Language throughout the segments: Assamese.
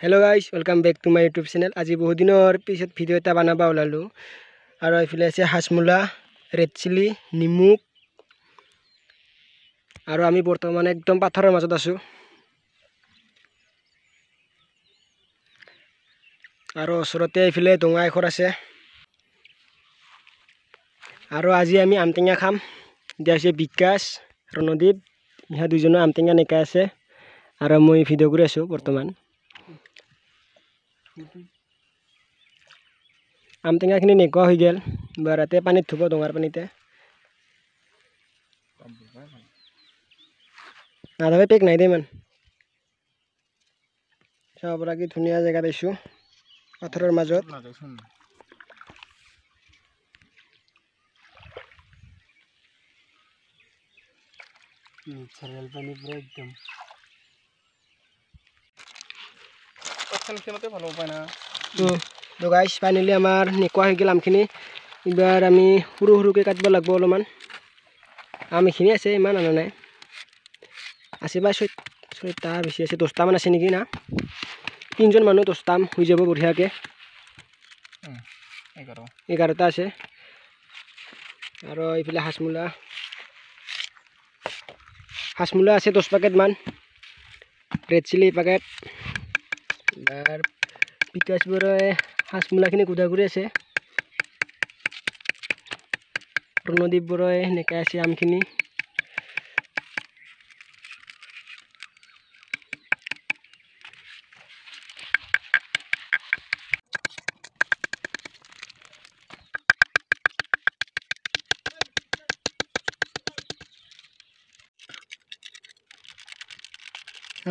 Hello guys welcome back to my YouTube channel. आज बहुत दिनर पिछत भिडिओ এটা বানাবা ওলালো আৰু এফালে আছে হাঁসমুলা ৰেড চিলি নিমুক আৰু আমি বৰ্তমান একদম পাথৰৰ মাজত আছো আৰু ওচৰতে এফালে ডঙা এখন আছে আৰু আজি আমি আমটেঙা খাম। দেছে বিকাশ ৰণদীপ ইহা দুজনে আমটেঙা নেকা আছে আৰু মই ভিডিও কৰি আছো বৰ্তমান। আমটেঙাখিনি নেকুৱা হৈ গেল বাৰাতে পানীত ধুব ডঙাৰ পানীতে নাদাবে পেক নাই দে ইমান চাব পৰা কি ধুনীয়া জেগা পাইছো পাথৰৰ মাজত। নেচাৰেল পানী পুৰা একদম ভালো উপায় না। তো গাইস ফাইনালি আমাৰ নেকুৱা হৈ গেল আমখিনি। এবাৰ আমি সৰু সৰুকৈ কাটিব লাগিব অলপমান। আম এখিনি আছে ইমান আনা নাই আছে বা ছয়টা বেছি আছে 10টামান আছে নেকি না 3জন মানুহ 10টা আম হৈ যাব বঢ়িয়াকৈ। 11টা আছে আৰু এইফালে হাঁসমুলা আছে 10 পেকেট মান, ৰেড চিলি পেকেট। এবাৰ বিকাশ বৰে হাঁসমুলাখিনি গুদা কৰি আছে, ৰণদীপ বৰে সেনেকৈ আছে আমখিনি।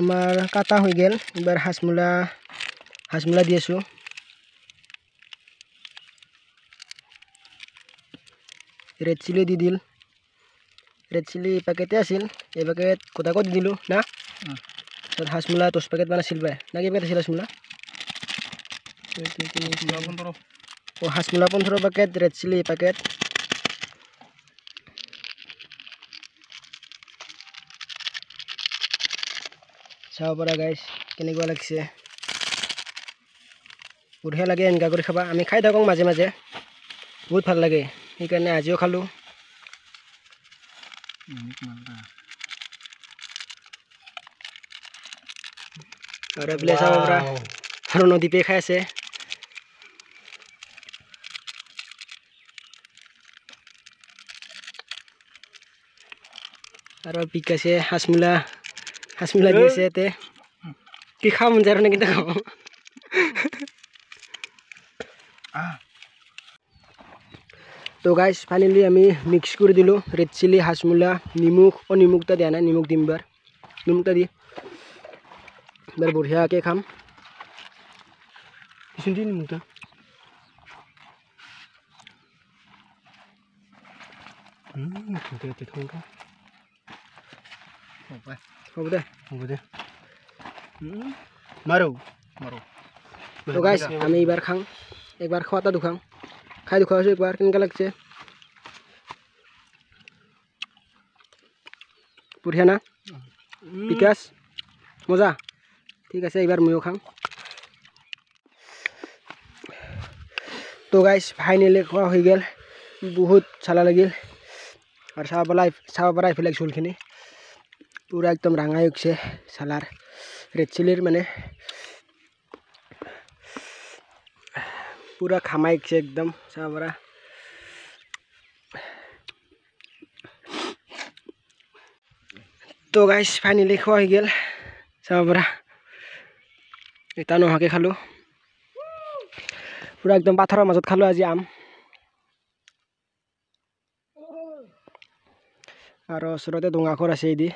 আমার কাটা হৈ গেল। এবার হাঁসমুলা দি আছো। রেড চিলি দি দিল, রেড চিলি পেকেটে আছিল এই পেকেট গোটাকৈ দি দিলোঁ না। হাঁসমুলা 10 পেকেট মান আছিল পায় না, কি পেকেট আছিল হাঁসমুলা? হাঁসমুলা 15 পেকেট, রেড চিলি পেকেট। চাব পৰা গাইছ কেনেকুৱা লাগিছে, বঢ়িয়া লাগে এনেকুৱা কৰি খাবা। আমি খাই থাকোঁ মাজে মাজে, বহুত ভাল লাগে, সেইকাৰণে আজিও খালোঁ। আৰু এইফালে চাব পৰা ৰণদীপে খাই আছে। আৰু বিকাশে হাঁসমুলা দি আছে ইয়াতে। কি খাওঁ মন যায় কিন্তু খাওঁ। তো গাইছ ফাইনেলি আমি মিক্স কৰি দিলোঁ ৰেড চিলি, হাঁসমুলা, নিমুকটা দিয়া নাই, নিমুক দিম এবাৰ। নিমুকটা দি এবাৰ বঢ়িয়াকৈ খাম। নিমুকটা হ'ব দে মাৰো। তো গাইছ আমি এইবাৰ খাওঁ, একবাৰ খোৱাটা দুখাং খাই দেখুৱাইছোঁ একবাৰ কেনেকুৱা লাগছে। বঢ়িয়া না বিকাশ, মজা। ঠিক আছে এইবাৰ ময়ো খাম। তো গাইছ ফাইনেলি খোৱা হৈ গ'ল, বহুত চালা লাগিল। আৰু চাব পৰা এইফালে চুলখিনি পুৰা একদম ৰাঙাই উঠছে চালাৰ ৰেড চিলিৰ মানে পুৰা খামাই উঠছে একদম চাব পৰা। তো গাইছ ফাইনেলি খোৱা হৈ গ'ল চাব পৰা। এটা নোহোৱাকৈ খালোঁ, পুৰা একদম পাথৰৰ মাজত খালোঁ আজি আম। আৰু ওচৰতে ডঙাখৰ আছে এদি